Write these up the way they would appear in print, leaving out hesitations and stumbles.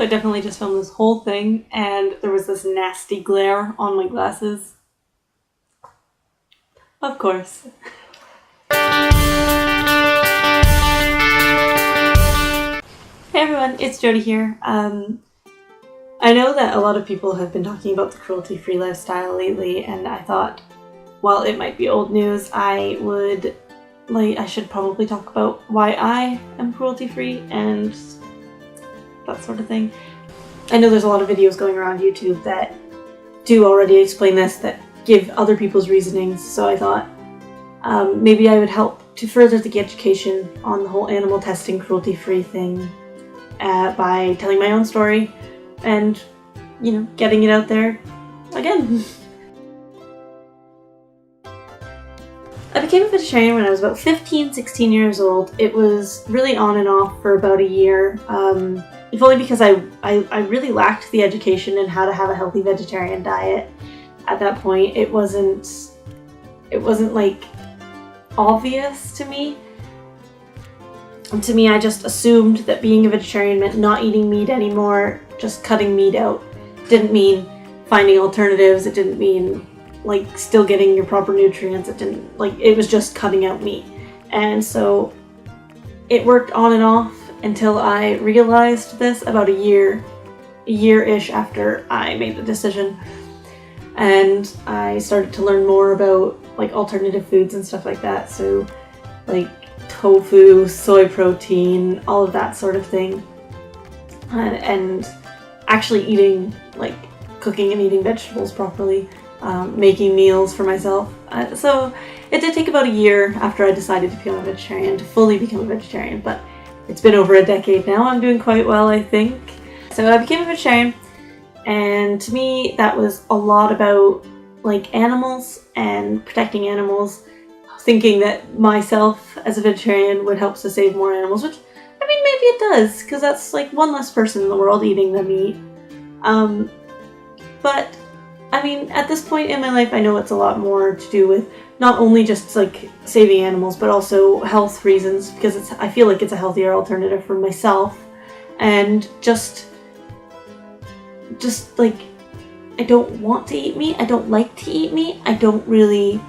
So I definitely just filmed this whole thing, and there was this nasty glare on my glasses. Of course. Hey everyone, it's Jody here. I know that a lot of people have been talking about the cruelty-free lifestyle lately, and I thought, while it might be old news, I should probably talk about why I am cruelty-free and that sort of thing. I know there's a lot of videos going around YouTube that do already explain this, that give other people's reasonings, so I thought maybe I would help to further the education on the whole animal testing cruelty-free thing by telling my own story and, you know, getting it out there again. I became a vegetarian when I was about 15, 16 years old. It was really on and off for about a year, if only because I really lacked the education in how to have a healthy vegetarian diet. At that point, it wasn't like obvious to me. And to me, I just assumed that being a vegetarian meant not eating meat anymore, just cutting meat out. Didn't mean finding alternatives, it didn't mean like still getting your proper nutrients, it was just cutting out meat. And so it worked on and off until I realized this about a year-ish after I made the decision. And I started to learn more about like alternative foods and stuff like that. So like tofu, soy protein, all of that sort of thing. And actually eating, like cooking and eating vegetables properly, making meals for myself. So it did take about a year after I decided to become a vegetarian to fully become a vegetarian, but it's been over a decade now. I'm doing quite well, I think. So I became a vegetarian, and to me that was a lot about like animals and protecting animals, thinking that myself as a vegetarian would help to save more animals, which, I mean, maybe it does, because that's like one less person in the world eating the meat. But I mean, at this point in my life, I know it's a lot more to do with not only just like saving animals, but also health reasons, because I feel like it's a healthier alternative for myself. And just like, I don't want to eat meat. I don't like to eat meat. I don't really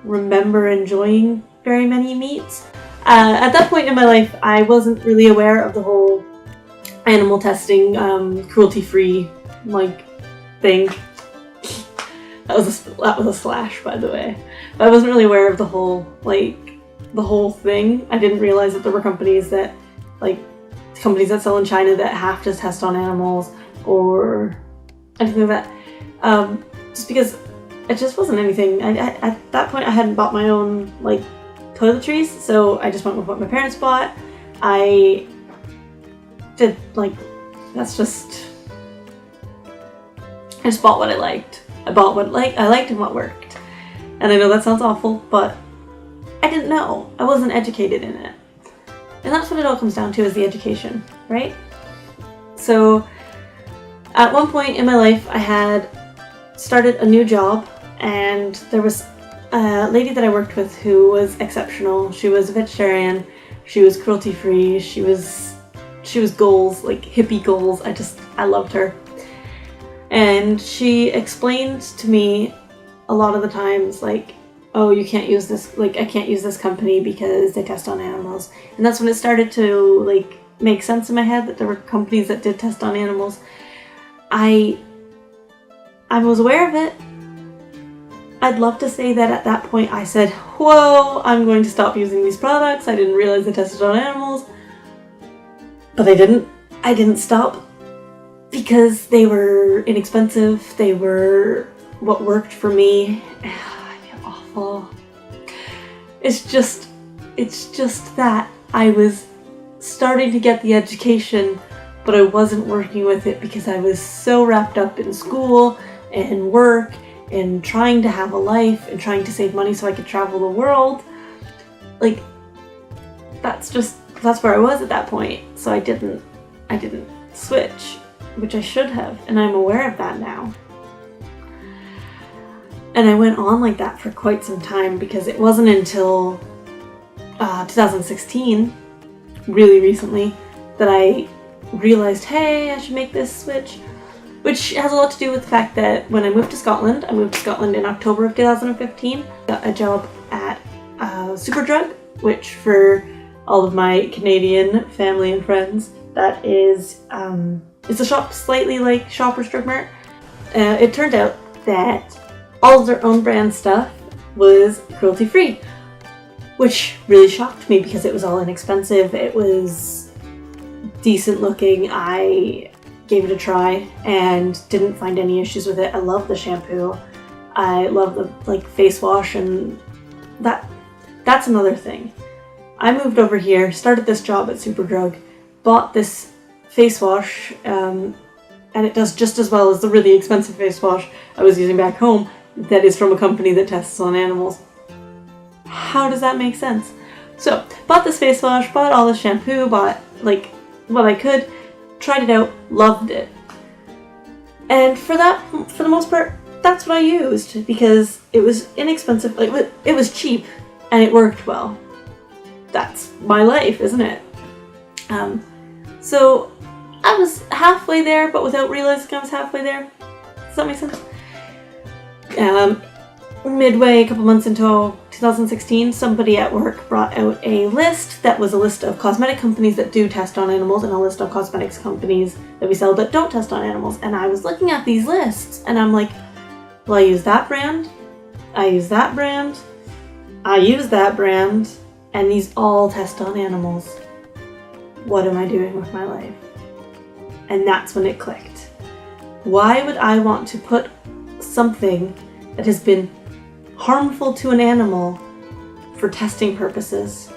remember enjoying very many meats. At that point in my life, I wasn't really aware of the whole animal testing, cruelty-free like thing. That was a slash, by the way. But I wasn't really aware of the whole thing. I didn't realize that there were companies that sell in China that have to test on animals or anything like that. Just because it just wasn't anything. At that point, I hadn't bought my own like toiletries, so I just went with what my parents bought. I just bought what I liked. I bought what I liked and what worked. And I know that sounds awful, but I didn't know. I wasn't educated in it. And that's what it all comes down to, is the education, right? So at one point in my life, I had started a new job, and there was a lady that I worked with who was exceptional. She was a vegetarian. She was cruelty-free. She was goals, like hippie goals. I loved her. And she explained to me a lot of the times, like, oh, you can't use this, like, I can't use this company because they test on animals. And that's when it started to, like, make sense in my head that there were companies that did test on animals. I was aware of it. I'd love to say that at that point I said, whoa, I'm going to stop using these products. I didn't realize they tested on animals. But I didn't. I didn't stop. Because they were inexpensive, they were what worked for me. I feel awful. It's just that I was starting to get the education, but I wasn't working with it because I was so wrapped up in school and work and trying to have a life and trying to save money so I could travel the world. Like, that's where I was at that point. So I didn't switch, which I should have, and I'm aware of that now. And I went on like that for quite some time, because it wasn't until 2016, really recently, that I realized, hey, I should make this switch, which has a lot to do with the fact that when I moved to Scotland in October of 2015, got a job at Superdrug, which for all of my Canadian family and friends, that is, it's a shop slightly like Shoppers Drug Mart. It turned out that all of their own brand stuff was cruelty free, which really shocked me because it was all inexpensive. It was decent looking. I gave it a try and didn't find any issues with it. I love the shampoo. I love the face wash, and that's another thing. I moved over here, started this job at Superdrug, bought this face wash, and it does just as well as the really expensive face wash I was using back home that is from a company that tests on animals. How does that make sense? So, bought this face wash, bought all the shampoo, bought what I could, tried it out, loved it. And for the most part, that's what I used because it was inexpensive, it was cheap, and it worked well. That's my life, isn't it? So I was halfway there, but without realizing I was halfway there. Does that make sense? Midway, a couple months into 2016, somebody at work brought out a list that was a list of cosmetic companies that do test on animals and a list of cosmetics companies that we sell that don't test on animals. And I was looking at these lists and I'm like, well, I use that brand, I use that brand, I use that brand, and these all test on animals. What am I doing with my life? And that's when it clicked. Why would I want to put something that has been harmful to an animal for testing purposes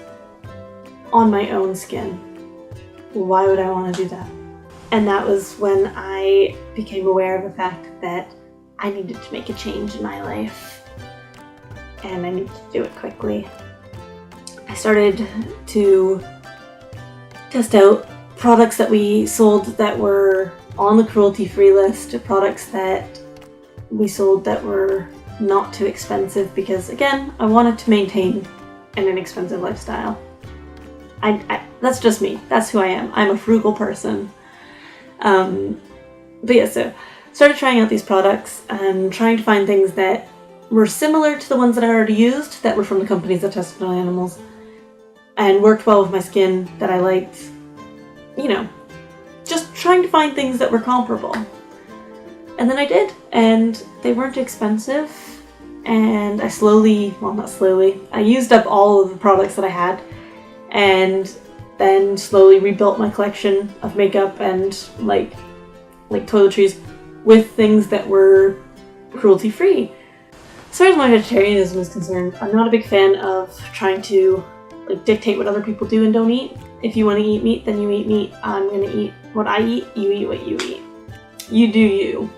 on my own skin? Why would I want to do that? And that was when I became aware of the fact that I needed to make a change in my life, and I needed to do it quickly. I started to test out products that we sold that were on the cruelty-free list, products that we sold that were not too expensive because, again, I wanted to maintain an inexpensive lifestyle. That's just me. That's who I am. I'm a frugal person. But yeah, so started trying out these products and trying to find things that were similar to the ones that I already used that were from the companies that tested on animals and worked well with my skin, that I liked. You know, just trying to find things that were comparable. And then I did, and they weren't expensive, and I I used up all of the products that I had, and then slowly rebuilt my collection of makeup and like toiletries with things that were cruelty-free. As far as my vegetarianism is concerned, I'm not a big fan of trying to dictate what other people do and don't eat. If you want to eat meat, then you eat meat. I'm going to eat what I eat, you eat what you eat. You do you.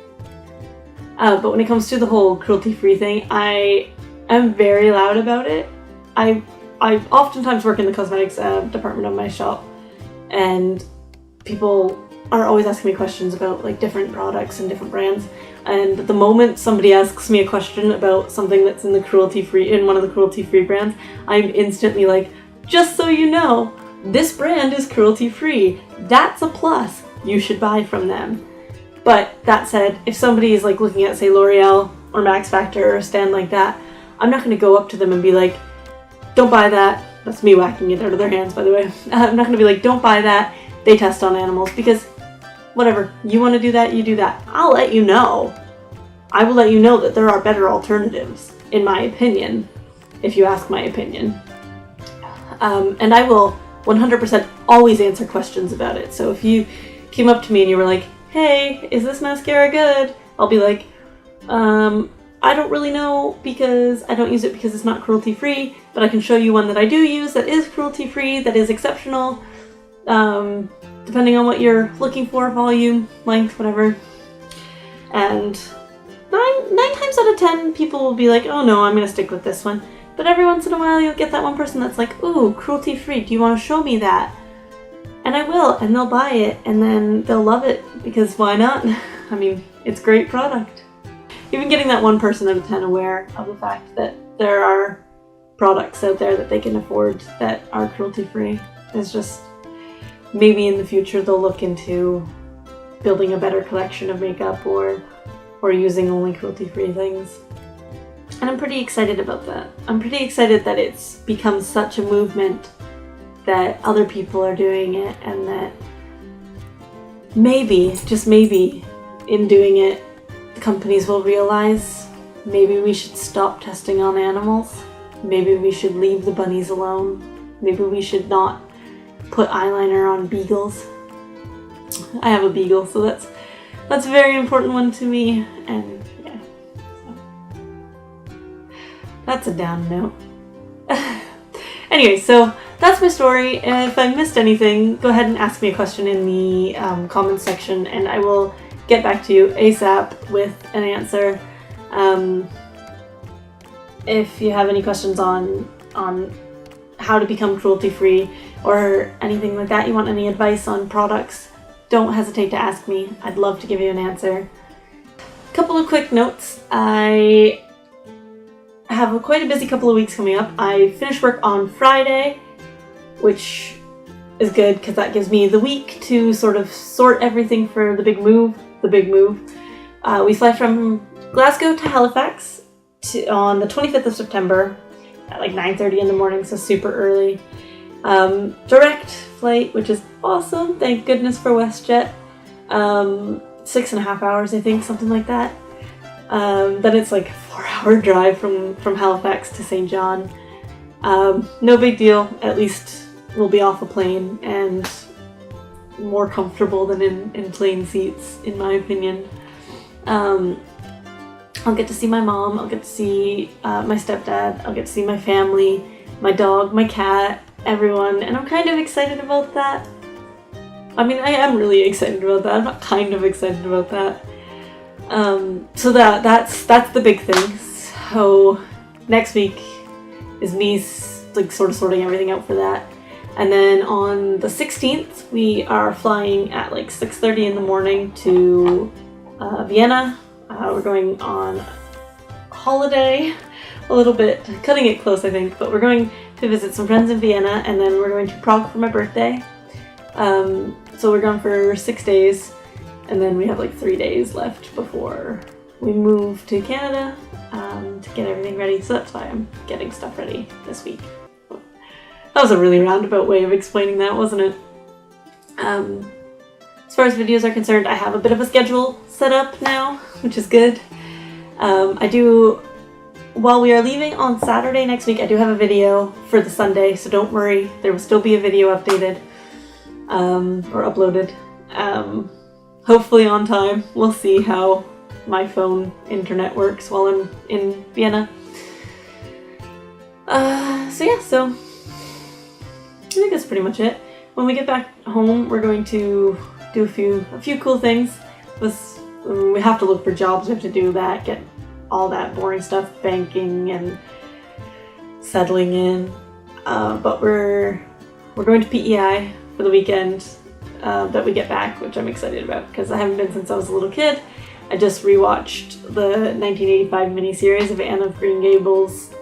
But when it comes to the whole cruelty-free thing, I am very loud about it. I oftentimes work in the cosmetics department of my shop, and people are always asking me questions about different products and different brands. And the moment somebody asks me a question about something that's in one of the cruelty-free brands, I'm instantly like, just so you know, this brand is cruelty-free. That's a plus. You should buy from them. But that said, if somebody is looking at, say, L'Oreal or Max Factor or a stand like that, I'm not going to go up to them and be like, don't buy that. That's me whacking it out of their hands, by the way. I'm not going to be like, don't buy that. They test on animals. Because whatever, you want to do that, you do that. I'll let you know. I will let you know that there are better alternatives, in my opinion, if you ask my opinion. And I will 100% always answer questions about it. So if you came up to me and you were like, hey, is this mascara good? I'll be like, I don't really know because I don't use it because it's not cruelty-free, but I can show you one that I do use that is cruelty-free, that is exceptional, depending on what you're looking for, volume, length, whatever. And nine times out of 10, people will be like, oh no, I'm going to stick with this one. But every once in a while, you'll get that one person that's like, ooh, cruelty-free, do you want to show me that? And I will, and they'll buy it, and then they'll love it, because why not? I mean, it's great product. Even getting that 1 person out of 10 aware of the fact that there are products out there that they can afford that are cruelty-free is just maybe in the future they'll look into building a better collection of makeup or using only cruelty-free things. And I'm pretty excited about that. I'm pretty excited that it's become such a movement that other people are doing it, and that maybe, just maybe, in doing it, the companies will realize maybe we should stop testing on animals. Maybe we should leave the bunnies alone. Maybe we should not put eyeliner on beagles. I have a beagle, so that's a very important one to me, and yeah. So. That's a down note. Anyway, so that's my story, and if I missed anything, go ahead and ask me a question in the comments section, and I will get back to you ASAP with an answer. If you have any questions on how to become cruelty-free or anything like that, you want any advice on products, don't hesitate to ask me. I'd love to give you an answer. A couple of quick notes. I have quite a busy couple of weeks coming up. I finish work on Friday, which is good because that gives me the week to sort of sort everything for the big move. We fly from Glasgow to Halifax on the 25th of September at like 9:30 in the morning, so super early. Direct flight, which is awesome. Thank goodness for WestJet. 6.5 hours, I think, something like that. Then it's like a 4-hour drive from Halifax to St. John. No big deal. At least we'll be off a plane and more comfortable than in plane seats, in my opinion. I'll get to see my mom. I'll get to see my stepdad. I'll get to see my family, my dog, my cat, everyone, and I'm kind of excited about that. I mean, I am really excited about that. I'm not kind of excited about that. So that's the big thing. So next week is me like sort of sorting everything out for that. And then on the 16th, we are flying at like 6:30 in the morning to Vienna. We're going on holiday, a little bit, cutting it close I think, but we're going to visit some friends in Vienna, and then we're going to Prague for my birthday. So we're gone for 6 days, and then we have like 3 days left before we move to Canada to get everything ready. So that's why I'm getting stuff ready this week. That was a really roundabout way of explaining that, wasn't it? As far as videos are concerned, I have a bit of a schedule set up now, which is good. While we are leaving on Saturday next week, I do have a video for the Sunday, so don't worry, there will still be a video updated or uploaded. Hopefully on time. We'll see how my phone internet works while I'm in Vienna. So I think that's pretty much it. When we get back home, we're going to do a few cool things. We have to look for jobs. We have to do that, get all that boring stuff, banking and settling in. But we're going to PEI for the weekend that we get back, which I'm excited about because I haven't been since I was a little kid. I just rewatched the 1985 miniseries of Anne of Green Gables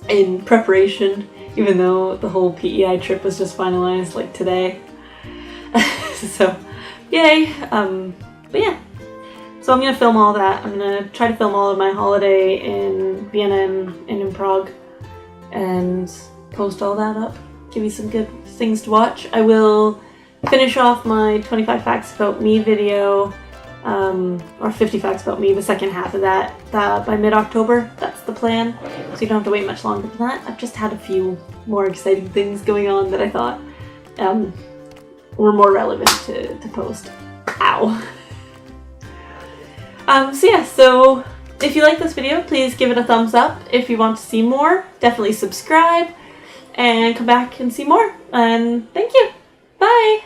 in preparation, even though the whole PEI trip was just finalized like today. So, yay! But yeah, so I'm gonna film all that. I'm gonna try to film all of my holiday in Vienna and in Prague, and post all that up. Give you some good things to watch. I will finish off my 25 facts about me video, or 50 facts about me, the second half of that by mid-October. That's the plan, so you don't have to wait much longer than that. I've just had a few more exciting things going on that I thought were more relevant to post. Ow! So if you like this video, please give it a thumbs up. If you want to see more, definitely subscribe and come back and see more. And thank you. Bye!